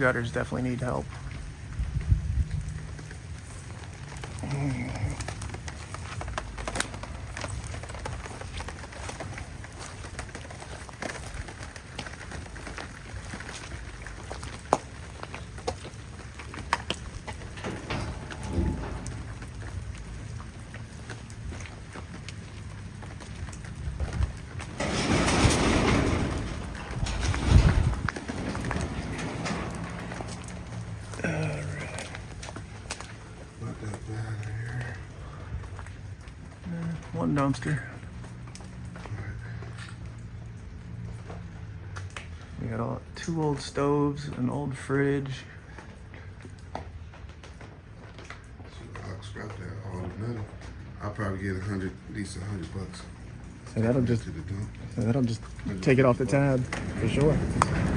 Gutters definitely need help. One dumpster. We got two old stoves, an old fridge. I'll scrap that all the metal. I'll probably get at least $100. So that'll just take it off the tab for sure.